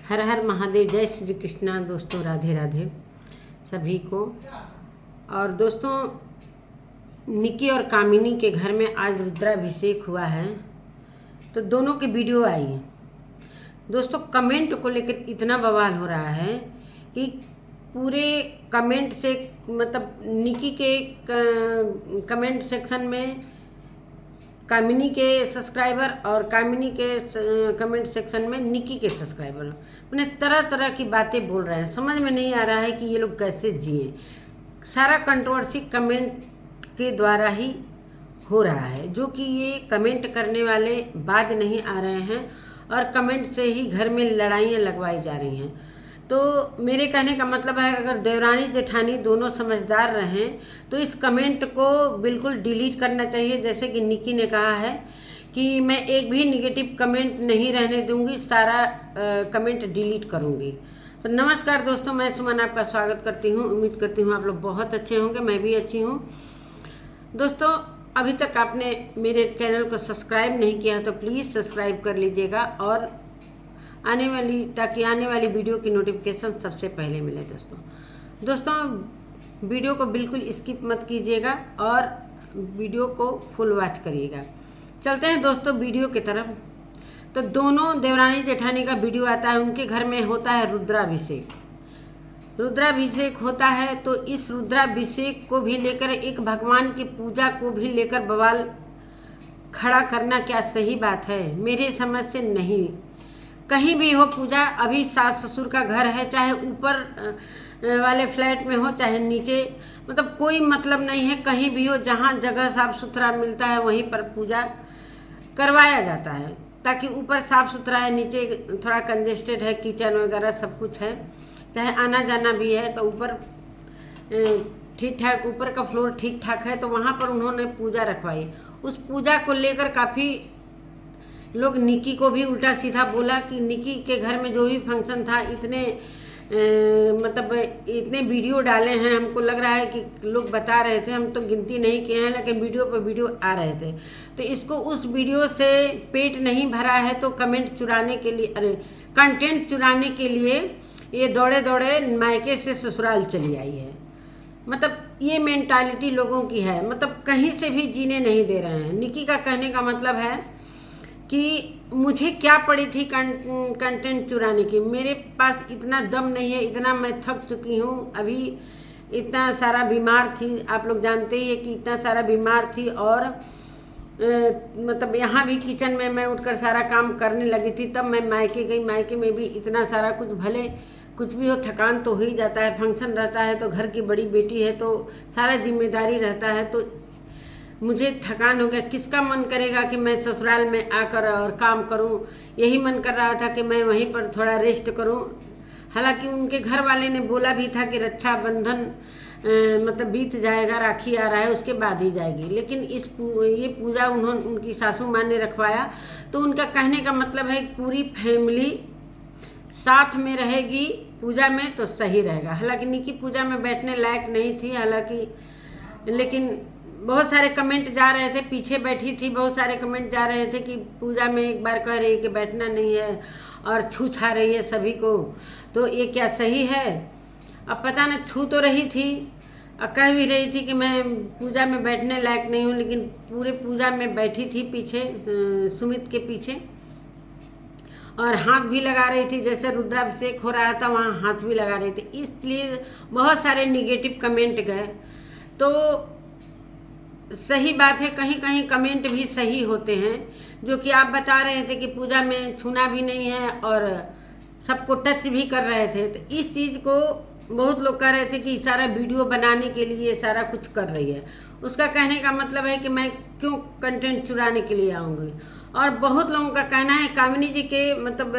हर हर महादेव। जय श्री कृष्णा। दोस्तों राधे राधे सभी को। और दोस्तों निकी और कामिनी के घर में आज रुद्राभिषेक हुआ है, तो दोनों की वीडियो आई। दोस्तों कमेंट को लेकर इतना बवाल हो रहा है कि पूरे कमेंट से मतलब निकी के कमेंट सेक्शन में कामिनी के सब्सक्राइबर और कामिनी के कमेंट सेक्शन में निकी के सब्सक्राइबर उन्हें तरह तरह की बातें बोल रहे हैं। समझ में नहीं आ रहा है कि ये लोग कैसे जिए। सारा कंट्रोवर्सी कमेंट के द्वारा ही हो रहा है, जो कि ये कमेंट करने वाले बाज नहीं आ रहे हैं और कमेंट से ही घर में लड़ाइयाँ लगवाई जा रही हैं। तो मेरे कहने का मतलब है, अगर देवरानी जेठानी दोनों समझदार रहें तो इस कमेंट को बिल्कुल डिलीट करना चाहिए। जैसे कि निकी ने कहा है कि मैं एक भी निगेटिव कमेंट नहीं रहने दूंगी, सारा कमेंट डिलीट करूंगी। तो नमस्कार दोस्तों, मैं सुमन आपका स्वागत करती हूं। उम्मीद करती हूं आप लोग बहुत अच्छे होंगे, मैं भी अच्छी हूं। दोस्तों अभी तक आपने मेरे चैनल को सब्सक्राइब नहीं किया तो प्लीज़ सब्सक्राइब कर लीजिएगा और ताकि आने वाली वीडियो की नोटिफिकेशन सबसे पहले मिले। दोस्तों वीडियो को बिल्कुल स्किप मत कीजिएगा और वीडियो को फुल वॉच करिएगा। चलते हैं दोस्तों वीडियो की तरफ। तो दोनों देवरानी जेठानी का वीडियो आता है, उनके घर में होता है रुद्राभिषेक। रुद्राभिषेक होता है तो इस रुद्राभिषेक को भी लेकर, एक भगवान की पूजा को भी लेकर बवाल खड़ा करना क्या सही बात है? मेरे समझ से नहीं। कहीं भी हो पूजा, अभी सास ससुर का घर है, चाहे ऊपर वाले फ्लैट में हो चाहे नीचे, मतलब कोई मतलब नहीं है। कहीं भी हो, जहाँ जगह साफ सुथरा मिलता है वहीं पर पूजा करवाया जाता है, ताकि ऊपर साफ सुथरा है, नीचे थोड़ा कंजेस्टेड है, किचन वगैरह सब कुछ है, चाहे आना जाना भी है तो ऊपर ठीक ठाक, ऊपर का फ्लोर ठीक ठाक है, तो वहाँ पर उन्होंने पूजा रखवाई। उस पूजा को लेकर काफ़ी लोग निकी को भी उल्टा सीधा बोला कि निकी के घर में जो भी फंक्शन था, मतलब इतने वीडियो डाले हैं, हमको लग रहा है कि लोग बता रहे थे, हम तो गिनती नहीं किए हैं, लेकिन वीडियो पर वीडियो आ रहे थे। तो इसको उस वीडियो से पेट नहीं भरा है तो कमेंट चुराने के लिए, कंटेंट चुराने के लिए ये दौड़े दौड़े मायके से ससुराल चली आई है। मतलब ये मेंटालिटी लोगों की है, मतलब कहीं से भी जीने नहीं दे रहे हैं। निकी का कहने का मतलब है कि मुझे क्या पड़ी थी कंटेंट चुराने की, मेरे पास इतना दम नहीं है, इतना मैं थक चुकी हूँ। अभी इतना सारा बीमार थी, आप लोग जानते ही है कि इतना सारा बीमार थी, और मतलब यहाँ भी किचन में मैं उठकर सारा काम करने लगी थी। तब मैं मायके गई, मायके में भी इतना सारा कुछ, भले कुछ भी हो थकान तो हो ही जाता है, फंक्शन रहता है तो घर की बड़ी बेटी है तो सारा जिम्मेदारी रहता है, तो मुझे थकान हो गया। किसका मन करेगा कि मैं ससुराल में आकर और काम करूं? यही मन कर रहा था कि मैं वहीं पर थोड़ा रेस्ट करूं। हालांकि उनके घर वाले ने बोला भी था कि रक्षाबंधन मतलब बीत जाएगा, राखी आ रहा है उसके बाद ही जाएगी, लेकिन ये पूजा उनकी सासू माँ ने रखवाया। तो उनका कहने का मतलब है पूरी फैमिली साथ में रहेगी पूजा में तो सही रहेगा। हालांकि निकी पूजा में बैठने लायक नहीं थी, हालांकि लेकिन बहुत सारे कमेंट जा रहे थे, पीछे बैठी थी, बहुत सारे कमेंट जा रहे थे कि पूजा में एक बार कह रही है कि बैठना नहीं है और छू छा रही है सभी को, तो ये क्या सही है? अब पता न, छू तो रही थी और कह भी रही थी कि मैं पूजा में बैठने लायक नहीं हूँ, लेकिन पूरे पूजा में बैठी थी पीछे, सुमित के पीछे, और हाथ भी लगा रही थी। जैसे रुद्राभिषेक हो रहा था वहाँ हाथ भी लगा रही थी, इसलिए बहुत सारे निगेटिव कमेंट गए। तो सही बात है, कहीं कहीं कमेंट भी सही होते हैं, जो कि आप बता रहे थे कि पूजा में छूना भी नहीं है और सबको टच भी कर रहे थे। तो इस चीज़ को बहुत लोग कह रहे थे कि सारा वीडियो बनाने के लिए सारा कुछ कर रही है। उसका कहने का मतलब है कि मैं क्यों कंटेंट चुराने के लिए आऊँगी। और बहुत लोगों का कहना है, कामिनी जी के मतलब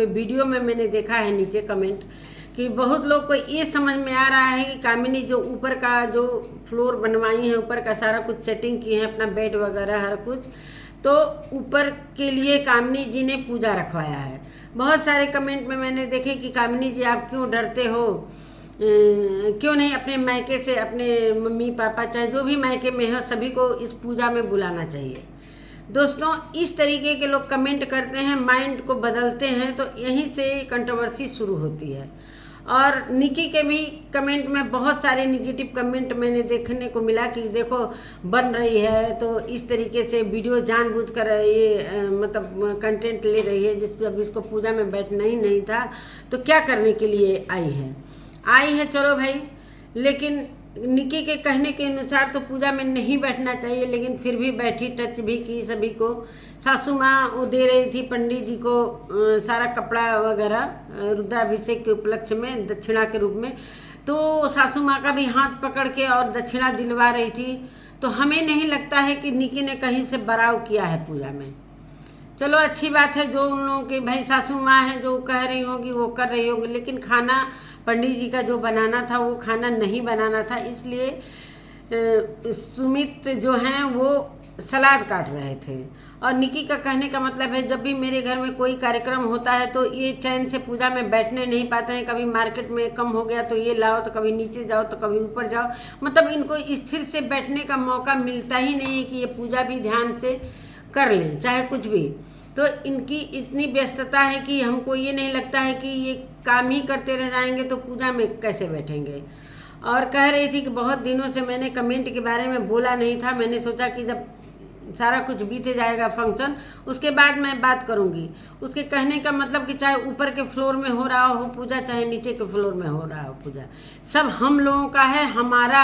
वीडियो में मैंने देखा है नीचे कमेंट, कि बहुत लोग को ये समझ में आ रहा है कि कामिनी जो ऊपर का जो फ्लोर बनवाई है, ऊपर का सारा कुछ सेटिंग की है, अपना बेड वगैरह हर कुछ, तो ऊपर के लिए कामिनी जी ने पूजा रखवाया है। बहुत सारे कमेंट में मैंने देखे कि कामिनी जी आप क्यों डरते हो, क्यों नहीं अपने मायके से, अपने मम्मी पापा चाहे जो भी मायके में हो सभी को इस पूजा में बुलाना चाहिए। दोस्तों इस तरीके के लोग कमेंट करते हैं, माइंड को बदलते हैं, तो यहीं से कंट्रोवर्सी शुरू होती है। और निकी के भी कमेंट में बहुत सारे निगेटिव कमेंट मैंने देखने को मिला कि देखो बन रही है तो इस तरीके से वीडियो जानबूझकर ये मतलब कंटेंट ले रही है, जब इसको पूजा में बैठना ही नहीं था तो क्या करने के लिए आई है। चलो भाई, लेकिन निकी के कहने के अनुसार तो पूजा में नहीं बैठना चाहिए, लेकिन फिर भी बैठी, टच भी की सभी को। सासू माँ वो दे रही थी पंडित जी को सारा कपड़ा वगैरह रुद्राभिषेक के उपलक्ष्य में दक्षिणा के रूप में, तो सासू माँ का भी हाथ पकड़ के और दक्षिणा दिलवा रही थी। तो हमें नहीं लगता है कि निकी ने कहीं से बराव किया है पूजा में। चलो अच्छी बात है, जो उन लोगों की भाई सासू माँ है जो कह रही होगी वो कर रही होगी, लेकिन खाना पंडित जी का जो बनाना था वो खाना नहीं बनाना था, इसलिए सुमित जो हैं वो सलाद काट रहे थे। और निकी का कहने का मतलब है जब भी मेरे घर में कोई कार्यक्रम होता है तो ये चैन से पूजा में बैठने नहीं पाते हैं। कभी मार्केट में कम हो गया तो ये लाओ, तो कभी नीचे जाओ, तो कभी ऊपर जाओ, मतलब इनको स्थिर से बैठने का मौका मिलता ही नहीं है कि ये पूजा भी ध्यान से कर लें, चाहे कुछ भी। तो इनकी इतनी व्यस्तता है कि हमको ये नहीं लगता है कि ये काम ही करते रह जाएंगे तो पूजा में कैसे बैठेंगे। और कह रही थी कि बहुत दिनों से मैंने कमेंट के बारे में बोला नहीं था, मैंने सोचा कि जब सारा कुछ बीते जाएगा फंक्शन उसके बाद मैं बात करूंगी। उसके कहने का मतलब कि चाहे ऊपर के फ्लोर में हो रहा हो पूजा, चाहे नीचे के फ्लोर में हो रहा हो पूजा, सब हम लोगों का है, हमारा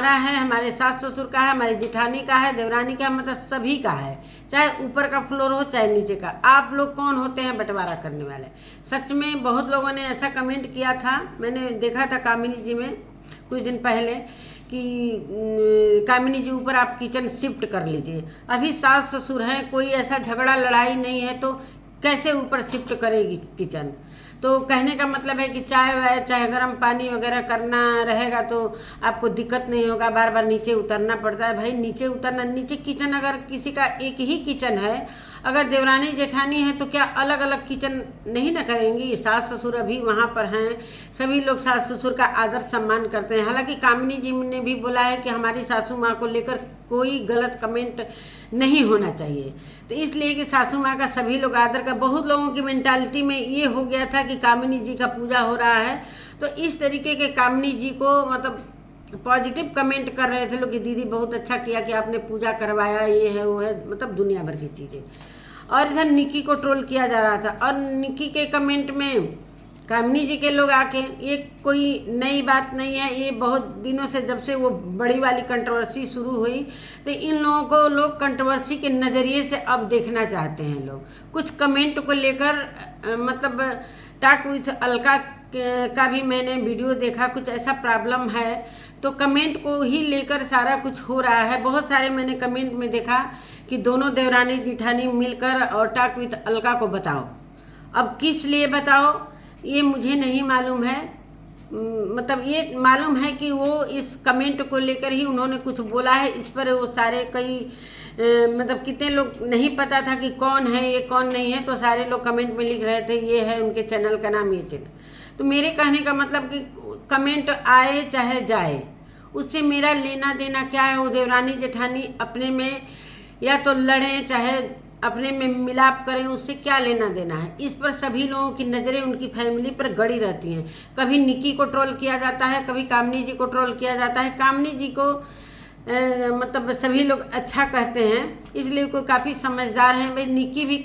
है, हमारे सास ससुर का है, हमारी जिठानी का है, देवरानी का, मतलब सभी का है, चाहे ऊपर का फ्लोर हो चाहे नीचे का। आप लोग कौन होते हैं बंटवारा करने वाले? सच में बहुत लोगों ने ऐसा कमेंट किया था, मैंने देखा था कामिनी जी में कुछ दिन पहले कि कामिनी जी ऊपर आप किचन शिफ्ट कर लीजिए। अभी सास ससुर हैं, कोई ऐसा झगड़ा लड़ाई नहीं है तो कैसे ऊपर शिफ्ट करेगी किचन? तो कहने का मतलब है कि चाहे गर्म पानी वगैरह करना रहेगा तो आपको दिक्कत नहीं होगा, बार बार नीचे उतरना पड़ता है। भाई नीचे उतरना, नीचे किचन अगर किसी का एक ही किचन है, अगर देवरानी जेठानी है तो क्या अलग अलग किचन नहीं ना करेंगी? सास ससुर अभी वहाँ पर हैं, सभी लोग सास ससुर का आदर सम्मान करते हैं। हालांकि कामिनी जी ने भी बोला है कि हमारी सासू माँ को लेकर कोई गलत कमेंट नहीं होना चाहिए, तो इसलिए कि सासू माँ का सभी लोग आदर कर। बहुत लोगों की मेंटालिटी में ये हो गया था कि कामिनी जी का पूजा हो रहा है तो इस तरीके के कामिनी जी को मतलब पॉजिटिव कमेंट कर रहे थे लोग कि दीदी बहुत अच्छा किया कि आपने पूजा करवाया, ये है वो है, मतलब दुनिया भर की चीज़ें। और इधर निकी को ट्रोल किया जा रहा था और निकी के कमेंट में कामिनी जी के लोग आके, ये कोई नई बात नहीं है, ये बहुत दिनों से जब से वो बड़ी वाली कंट्रोवर्सी शुरू हुई तो इन लोगों को लोग कंट्रोवर्सी के नज़रिए से अब देखना चाहते हैं। लोग कुछ कमेंट को लेकर मतलब टॉक विथ अलका का भी मैंने वीडियो देखा, कुछ ऐसा प्रॉब्लम है तो कमेंट को ही लेकर सारा कुछ हो रहा है। बहुत सारे मैंने कमेंट में देखा कि दोनों देवरानी जिठानी मिलकर और टॉक विथ अलका को बताओ। अब किस लिए बताओ ये मुझे नहीं मालूम है, मतलब ये मालूम है कि वो इस कमेंट को लेकर ही उन्होंने कुछ बोला है। इस पर वो सारे कई मतलब कितने लोग नहीं पता था कि कौन है ये कौन नहीं है, तो सारे लोग कमेंट में लिख रहे थे ये है उनके चैनल का नाम, ये चैनल। तो मेरे कहने का मतलब कि कमेंट आए चाहे जाए उससे मेरा लेना देना क्या है? वो देवरानी जेठानी अपने में या तो लड़ें चाहे अपने में मिलाप करें, उससे क्या लेना देना है? इस पर सभी लोगों की नज़रें उनकी फैमिली पर गड़ी रहती हैं। कभी निकी को ट्रोल किया जाता है, कभी कामिनी जी को ट्रोल किया जाता है। कामिनी जी को मतलब सभी लोग अच्छा कहते हैं, इसलिए कोई काफ़ी समझदार हैं। भाई निकी भी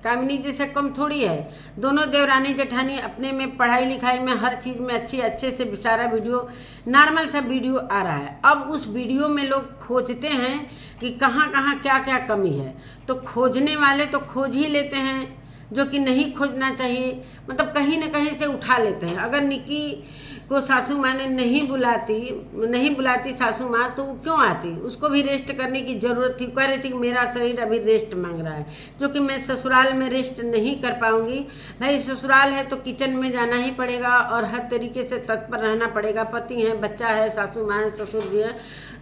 कामिनी जी से कम थोड़ी है। दोनों देवरानी जेठानी अपने में पढ़ाई लिखाई में हर चीज़ में अच्छे से सारा वीडियो नॉर्मल सा वीडियो आ रहा है। अब उस वीडियो में लोग खोजते हैं कि कहाँ कहाँ क्या क्या कमी है, तो खोजने वाले तो खोज ही लेते हैं जो कि नहीं खोजना चाहिए, मतलब कहीं ना कहीं से उठा लेते हैं। अगर निकी को सासू माँ ने नहीं बुलाती सासू माँ तो वो क्यों आती? उसको भी रेस्ट करने की ज़रूरत थी। कह रही थी कि मेरा शरीर अभी रेस्ट मांग रहा है, जो कि मैं ससुराल में रेस्ट नहीं कर पाऊँगी। भाई ससुराल है तो किचन में जाना ही पड़ेगा और हर तरीके से तत्पर रहना पड़ेगा। पति हैं, बच्चा है, सासू माँ है, ससुर जी हैं,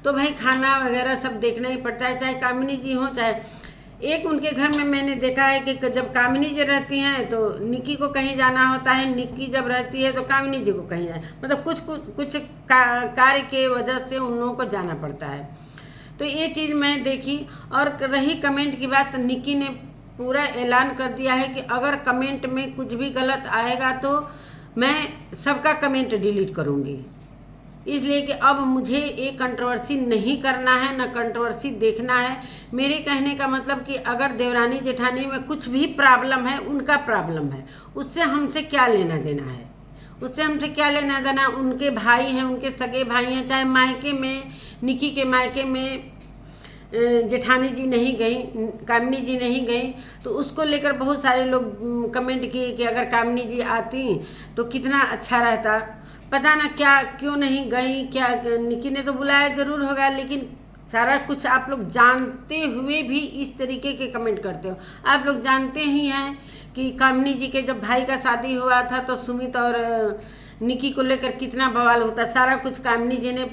तो भाई खाना वगैरह सब देखना ही पड़ता है, चाहे कामिनी जी हों चाहे एक। उनके घर में मैंने देखा है कि जब कामिनी जी रहती हैं तो निकी को कहीं जाना होता है, निकी जब रहती है तो कामिनी जी को कहीं जाना, मतलब कुछ कार्य के वजह से उन लोगों को जाना पड़ता है। तो ये चीज़ मैं देखी। और रही कमेंट की बात, निक्की ने पूरा ऐलान कर दिया है कि अगर कमेंट में कुछ भी गलत आएगा तो मैं सबका कमेंट डिलीट करूँगी, इसलिए कि अब मुझे एक कंट्रोवर्सी नहीं करना है, ना कंट्रोवर्सी देखना है। मेरे कहने का मतलब कि अगर देवरानी जेठानी में कुछ भी प्रॉब्लम है, उनका प्रॉब्लम है, उससे हमसे क्या लेना देना है, उससे हमसे क्या लेना देना। उनके भाई हैं, उनके सगे भाई हैं, चाहे मायके में, निक्की के मायके में जेठानी जी नहीं गई, कामिनी जी नहीं गई, तो उसको लेकर बहुत सारे लोग कमेंट किए कि अगर कामिनी जी आती तो कितना अच्छा रहता। पता ना क्या क्यों नहीं गई, क्या निक्की ने तो बुलाया ज़रूर होगा, लेकिन सारा कुछ आप लोग जानते हुए भी इस तरीके के कमेंट करते हो। आप लोग जानते ही हैं कि कामिनी जी के जब भाई का शादी हुआ था तो सुमित और निक्की को लेकर कितना बवाल होता। सारा कुछ कामिनी जी ने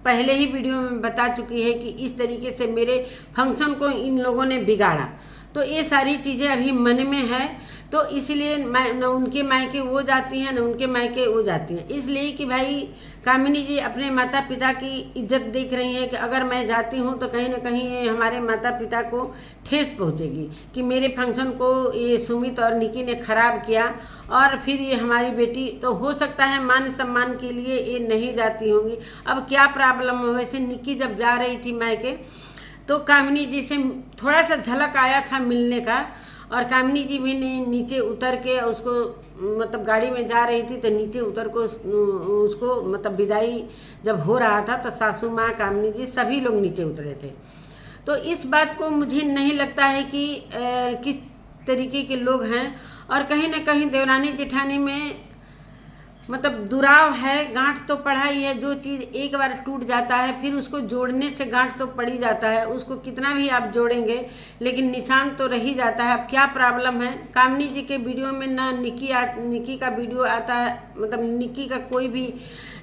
पहले ही वीडियो में बता चुकी है कि इस तरीके से मेरे फंक्शन को इन लोगों ने बिगाड़ा। तो ये सारी चीज़ें अभी मन में है, तो इसलिए मैं न उनके मायके वो जाती हैं, न उनके मायके वो जाती हैं। इसलिए कि भाई कामिनी जी अपने माता पिता की इज्जत देख रही हैं कि अगर मैं जाती हूँ तो कहीं ना कहीं हमारे माता पिता को ठेस पहुँचेगी कि मेरे फंक्शन को ये सुमित और निक्की ने ख़राब किया, और फिर ये हमारी बेटी तो हो सकता है मान सम्मान के लिए ये नहीं जाती होंगी। अब क्या प्रॉब्लम है, वैसे निक्की जब जा रही थी मायके तो कामिनी जी से थोड़ा सा झलक आया था मिलने का, और कामिनी जी भी ने नीचे उतर के उसको मतलब गाड़ी में जा रही थी तो नीचे उतर को उसको मतलब विदाई जब हो रहा था तो सासू माँ, कामिनी जी सभी लोग नीचे उतरे थे। तो इस बात को मुझे नहीं लगता है कि किस तरीके के लोग हैं, और कहीं ना कहीं देवरानी जेठानी में मतलब दुराव है, गांठ तो पड़ा ही है। जो चीज़ एक बार टूट जाता है फिर उसको जोड़ने से गांठ तो पड़ ही जाता है, उसको कितना भी आप जोड़ेंगे लेकिन निशान तो रह ही जाता है। अब क्या प्रॉब्लम है, कामिनी जी के वीडियो में ना निक्की का वीडियो आता है, मतलब निक्की का कोई भी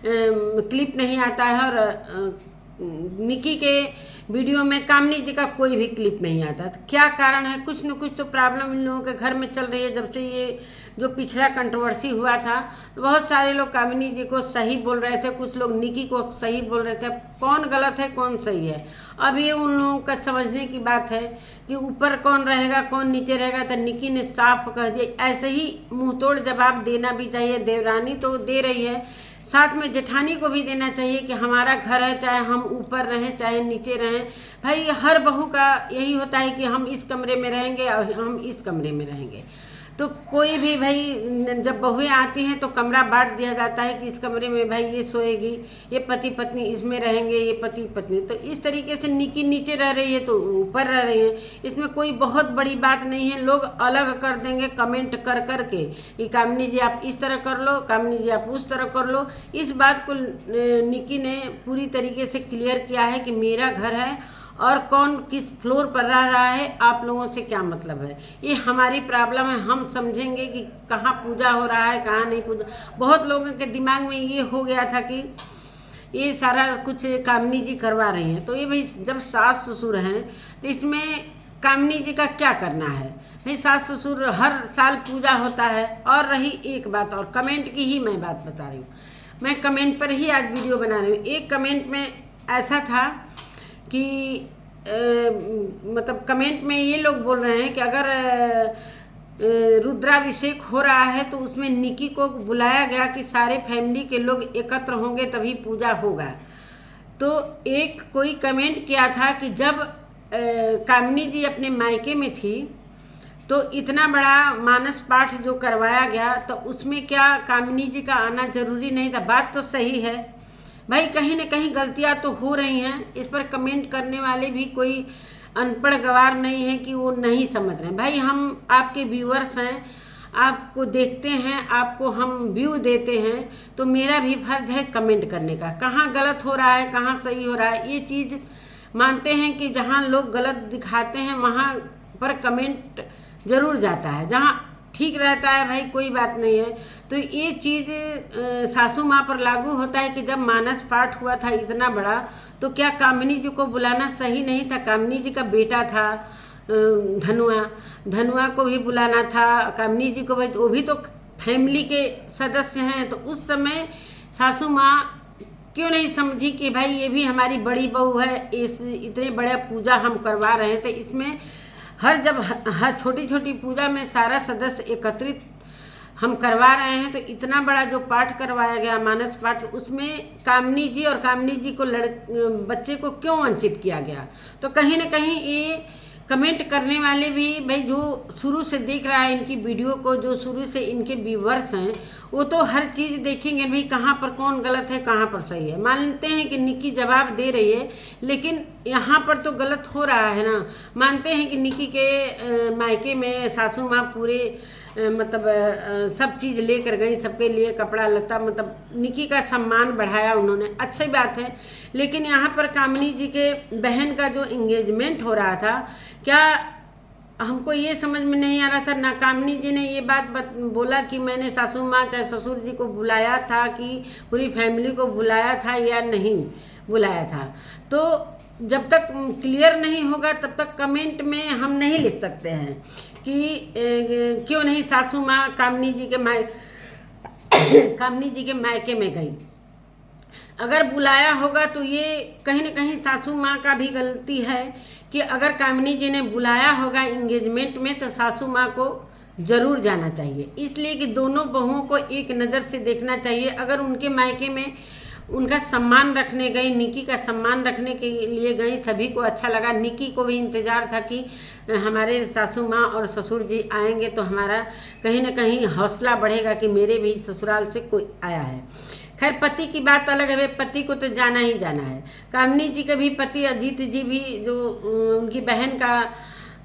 क्लिप नहीं आता है, और निक्की के वीडियो में कामिनी जी का कोई भी क्लिप नहीं आता। तो क्या कारण है, कुछ न कुछ तो प्रॉब्लम इन लोगों के घर में चल रही है। जब से ये जो पिछला कंट्रोवर्सी हुआ था तो बहुत सारे लोग कामिनी जी को सही बोल रहे थे, कुछ लोग निक्की को सही बोल रहे थे। कौन गलत है कौन सही है, अब ये उन लोगों का समझने की बात है कि ऊपर कौन रहेगा कौन नीचे रहेगा। तो निक्की ने साफ कह दिया, ऐसे ही मुंह तोड़ जवाब देना भी चाहिए। देवरानी तो दे रही है, साथ में जेठानी को भी देना चाहिए कि हमारा घर है, चाहे हम ऊपर रहें चाहे नीचे रहें। भाई हर बहू का यही होता है कि हम इस कमरे में रहेंगे और हम इस कमरे में रहेंगे। तो कोई भी भाई जब बहुएं आती हैं तो कमरा बांट दिया जाता है कि इस कमरे में भाई ये सोएगी, ये पति पत्नी इसमें रहेंगे, ये पति पत्नी। तो इस तरीके से निक्की नीचे रह रही है तो ऊपर रह रही है, इसमें कोई बहुत बड़ी बात नहीं है। लोग अलग कर देंगे कमेंट कर कर के कि कामिनी जी आप इस तरह कर लो, कामिनी जी आप उस तरह कर लो। इस बात को निक्की ने पूरी तरीके से क्लियर किया है कि मेरा घर है और कौन किस फ्लोर पर रह रहा है आप लोगों से क्या मतलब है, ये हमारी प्रॉब्लम है। हम समझेंगे कि कहाँ पूजा हो रहा है कहाँ नहीं पूजा। बहुत लोगों के दिमाग में ये हो गया था कि ये सारा कुछ कामिनी जी करवा रही हैं। तो ये भाई जब सास ससुर हैं तो इसमें कामिनी जी का क्या करना है। भाई सास ससुर हर साल पूजा होता है। और रही एक बात और, कमेंट की ही मैं बात बता रही हूँ, मैं कमेंट पर ही आज वीडियो बना रही हूँ। एक कमेंट में ऐसा था कि मतलब कमेंट में ये लोग बोल रहे हैं कि अगर रुद्राभिषेक हो रहा है तो उसमें निक्की को बुलाया गया कि सारे फैमिली के लोग एकत्र होंगे तभी पूजा होगा। तो एक कोई कमेंट किया था कि जब कामिनी जी अपने मायके में थी तो इतना बड़ा मानस पाठ जो करवाया गया तो उसमें क्या कामिनी जी का आना जरूरी नहीं था। बात तो सही है भाई, कहीं ना कहीं गलतियां तो हो रही हैं। इस पर कमेंट करने वाले भी कोई अनपढ़ गवार नहीं है कि वो नहीं समझ रहे हैं। भाई हम आपके व्यूअर्स हैं, आपको देखते हैं, आपको हम व्यू देते हैं, तो मेरा भी फर्ज है कमेंट करने का। कहाँ गलत हो रहा है कहाँ सही हो रहा है, ये चीज़ मानते हैं कि जहाँ लोग गलत दिखाते हैं वहाँ पर कमेंट ज़रूर जाता है, जहाँ ठीक रहता है भाई कोई बात नहीं है। तो ये चीज़ सासू माँ पर लागू होता है कि जब मानस पाठ हुआ था इतना बड़ा तो क्या कामिनी जी को बुलाना सही नहीं था। कामिनी जी का बेटा था धनुआ को भी बुलाना था, कामिनी जी को भी, वो भी तो फैमिली के सदस्य हैं। तो उस समय सासू माँ क्यों नहीं समझी कि भाई ये भी हमारी बड़ी बहू है, इस इतने बड़ा पूजा हम करवा रहे हैं तो इसमें हर छोटी छोटी पूजा में सारा सदस्य एकत्रित हम करवा रहे हैं, तो इतना बड़ा जो पाठ करवाया गया मानस पाठ, उसमें कामनी जी और कामनी जी को बच्चे को क्यों वंचित किया गया। तो कहीं ना कहीं ये कमेंट करने वाले भी भाई जो शुरू से देख रहा है इनकी वीडियो को, जो शुरू से इनके व्यूवर्स हैं, वो तो हर चीज़ देखेंगे भाई कहाँ पर कौन गलत है कहाँ पर सही है। मानते हैं कि निक्की जवाब दे रही है, लेकिन यहाँ पर तो गलत हो रहा है ना। मानते हैं कि निक्की के मायके में सासू माँ पूरे मतलब सब चीज़ लेकर गई, सबके लिए कपड़ा लता, मतलब निक्की का सम्मान बढ़ाया उन्होंने, अच्छी बात है। लेकिन यहाँ पर कामनी जी के बहन का जो इंगेजमेंट हो रहा था, क्या हमको ये समझ में नहीं आ रहा था ना। कामनी जी ने ये बात बोला कि मैंने सासू माँ चाहे ससुर जी को बुलाया था कि पूरी फैमिली को बुलाया था या नहीं बुलाया था। तो जब तक क्लियर नहीं होगा तब तक कमेंट में हम नहीं लिख सकते हैं कि क्यों नहीं सासू माँ कामनी जी के मायके में गई। अगर बुलाया होगा तो ये कहीं ना कहीं सासू माँ का भी गलती है कि अगर कामनी जी ने बुलाया होगा इंगेजमेंट में तो सासू माँ को ज़रूर जाना चाहिए, इसलिए कि दोनों बहुओं को एक नज़र से देखना चाहिए। अगर उनके मायके में उनका सम्मान रखने गई, निक्की का सम्मान रखने के लिए गई, सभी को अच्छा लगा। निक्की को भी इंतज़ार था कि हमारे सासू माँ और ससुर जी आएंगे तो हमारा कहीं ना कहीं हौसला बढ़ेगा कि मेरे भी ससुराल से कोई आया है। खैर पति की बात अलग है, पति को तो जाना ही जाना है। कामनी जी के भी पति अजीत जी भी, जो उनकी बहन का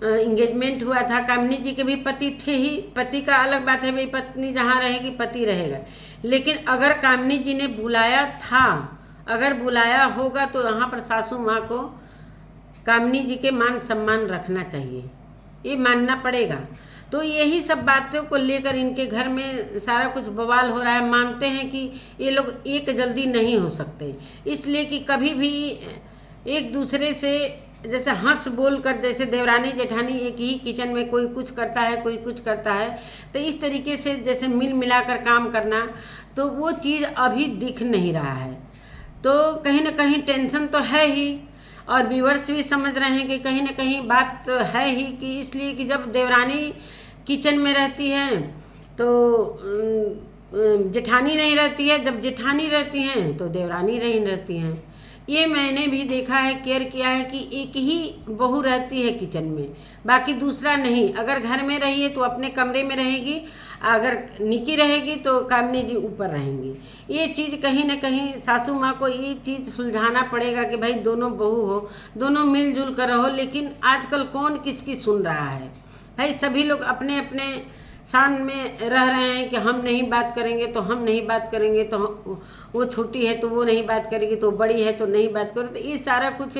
इंगेजमेंट हुआ था, कामनी जी के भी पति थे ही। पति का अलग बात है, भाई पत्नी जहाँ रहेगी पति रहेगा। लेकिन अगर कामनी जी ने बुलाया था, अगर बुलाया होगा तो यहाँ पर सासू माँ को कामनी जी के मान सम्मान रखना चाहिए, ये मानना पड़ेगा। तो यही सब बातों को लेकर इनके घर में सारा कुछ बवाल हो रहा है। मानते हैं कि ये लोग एक जल्दी नहीं हो सकते, इसलिए कि कभी भी एक दूसरे से जैसे हंस बोल कर, जैसे देवरानी जेठानी एक ही किचन में कोई कुछ करता है कोई कुछ करता है, तो इस तरीके से जैसे मिल मिलाकर काम करना, तो वो चीज़ अभी दिख नहीं रहा है। तो कहीं ना कहीं टेंशन तो है ही, और व्यूअर्स भी समझ रहे हैं कि कहीं ना कहीं बात है ही, कि इसलिए कि जब देवरानी किचन में रहती है तो जेठानी नहीं रहती है, जब जेठानी रहती हैं तो देवरानी नहीं रहती हैं। ये मैंने भी देखा है, केयर किया है कि एक ही बहू रहती है किचन में, बाकी दूसरा नहीं। अगर घर में रही है तो अपने कमरे में रहेगी, अगर निक्की रहेगी तो कामनी जी ऊपर रहेंगी। ये चीज़ कहीं ना कहीं सासू माँ को ये चीज़ सुलझाना पड़ेगा कि भाई दोनों बहू हो, दोनों मिलजुल कर रहो। लेकिन आजकल कौन किसकी सुन रहा है भाई, सभी लोग अपने अपने शान में रह रहे हैं कि हम नहीं बात करेंगे तो हम नहीं बात करेंगे, तो वो छोटी है तो वो नहीं बात करेगी, तो बड़ी है तो नहीं बात करो। तो ये सारा कुछ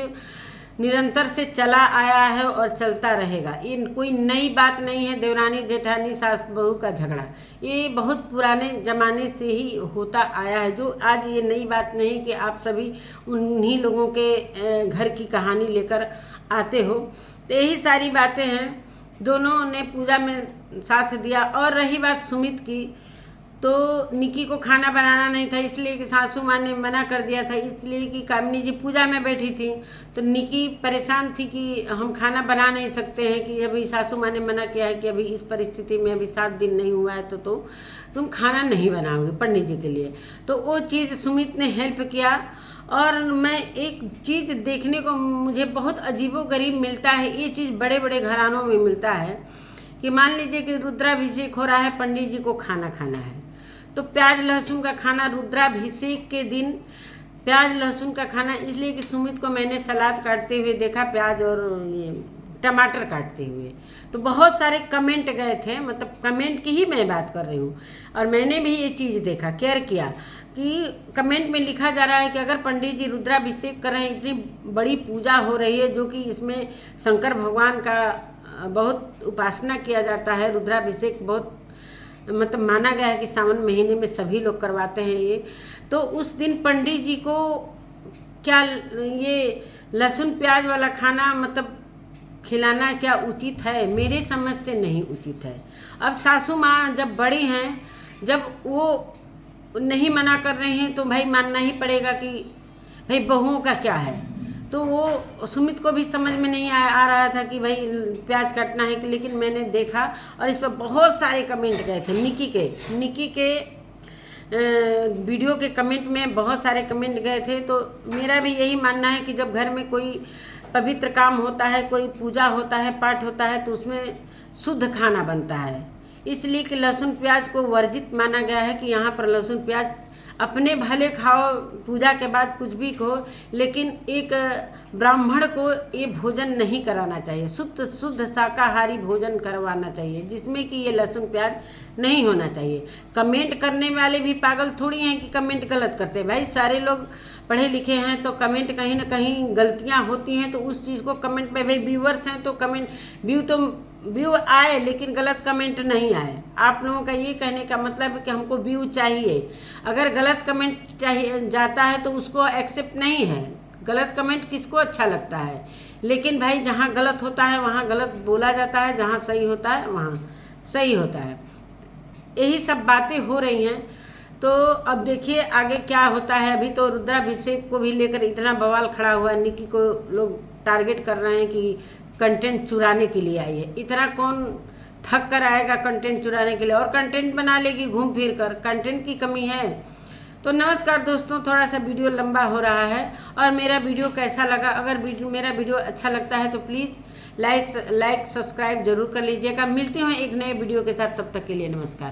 निरंतर से चला आया है और चलता रहेगा। ये कोई नई बात नहीं है, देवरानी जेठानी सास बहू का झगड़ा ये बहुत पुराने ज़माने से ही होता आया है। जो आज ये नई बात नहीं कि आप सभी उन्हीं लोगों के घर की कहानी लेकर आते हो। तो यही सारी बातें हैं, दोनों ने पूजा में साथ दिया। और रही बात सुमित की, तो निक्की को खाना बनाना नहीं था, इसलिए कि सासू माँ ने मना कर दिया था, इसलिए कि कामनी जी पूजा में बैठी थी। तो निक्की परेशान थी कि हम खाना बना नहीं सकते हैं, कि अभी सासू माँ ने मना किया है कि अभी इस परिस्थिति में अभी 7 दिन नहीं हुआ है तो तुम खाना नहीं बनाओगे पंडित जी के लिए। तो वो चीज़ सुमित ने हेल्प किया। और मैं एक चीज़ देखने को मुझे बहुत अजीबोगरीब मिलता है, ये चीज़ बड़े बड़े घरानों में मिलता है कि मान लीजिए कि रुद्राभिषेक हो रहा है, पंडित जी को खाना खाना है, तो प्याज लहसुन का खाना रुद्राभिषेक के दिन, प्याज लहसुन का खाना। इसलिए कि सुमित को मैंने सलाद काटते हुए देखा, प्याज और ये टमाटर काटते हुए, तो बहुत सारे कमेंट गए थे, मतलब कमेंट की ही मैं बात कर रही हूँ। और मैंने भी ये चीज़ देखा, केयर किया कि कमेंट में लिखा जा रहा है कि अगर पंडित जी रुद्राभिषेक कर रहे हैं, इतनी बड़ी पूजा हो रही है जो कि इसमें शंकर भगवान का बहुत उपासना किया जाता है, रुद्राभिषेक बहुत मतलब माना गया है कि सावन महीने में सभी लोग करवाते हैं ये, तो उस दिन पंडित जी को क्या ये लहसुन प्याज वाला खाना मतलब खिलाना क्या उचित है? मेरे समझ से नहीं उचित है। अब सासू माँ जब बड़ी हैं, जब वो नहीं मना कर रहे हैं तो भाई मानना ही पड़ेगा कि भाई बहुओं का क्या है। तो वो सुमित को भी समझ में नहीं आ रहा था कि भाई प्याज काटना है कि, लेकिन मैंने देखा और इस पर बहुत सारे कमेंट गए थे। निकी के वीडियो के कमेंट में बहुत सारे कमेंट गए थे। तो मेरा भी यही मानना है कि जब घर में कोई पवित्र काम होता है, कोई पूजा होता है, पाठ होता है, तो उसमें शुद्ध खाना बनता है। इसलिए कि लहसुन प्याज को वर्जित माना गया है कि यहाँ पर लहसुन प्याज अपने भले खाओ, पूजा के बाद कुछ भी कहो, लेकिन एक ब्राह्मण को ये भोजन नहीं कराना चाहिए। शुद्ध शाकाहारी भोजन करवाना चाहिए, जिसमें कि ये लहसुन प्याज नहीं होना चाहिए। कमेंट करने वाले भी पागल थोड़ी हैं कि कमेंट गलत करते हैं। भाई सारे लोग पढ़े लिखे हैं तो कमेंट कहीं ना कहीं गलतियां होती हैं, तो उस चीज़ को कमेंट में, भाई व्यूवर्स हैं तो कमेंट व्यू आए लेकिन गलत कमेंट नहीं आए। आप लोगों का ये कहने का मतलब है कि हमको व्यू चाहिए। अगर गलत कमेंट चाहिए जाता है तो उसको एक्सेप्ट नहीं है। गलत कमेंट किसको अच्छा लगता है, लेकिन भाई जहाँ गलत होता है वहाँ गलत बोला जाता है, जहाँ सही होता है वहाँ सही होता है। यही सब बातें हो रही हैं। तो अब देखिए आगे क्या होता है। अभी तो रुद्राभिषेक को भी लेकर इतना बवाल खड़ा हुआ है। निकी को लोग टारगेट कर रहे हैं कि कंटेंट चुराने के लिए आई है। इतना कौन थक कर आएगा कंटेंट चुराने के लिए, और कंटेंट बना लेगी घूम फिर कर। कंटेंट की कमी है। तो नमस्कार दोस्तों, थोड़ा सा वीडियो लंबा हो रहा है और मेरा वीडियो कैसा लगा, अगर मेरा वीडियो अच्छा लगता है तो प्लीज़ लाइक सब्सक्राइब जरूर कर लीजिएगा। मिलती हूँ एक नए वीडियो के साथ, तब तक के लिए नमस्कार।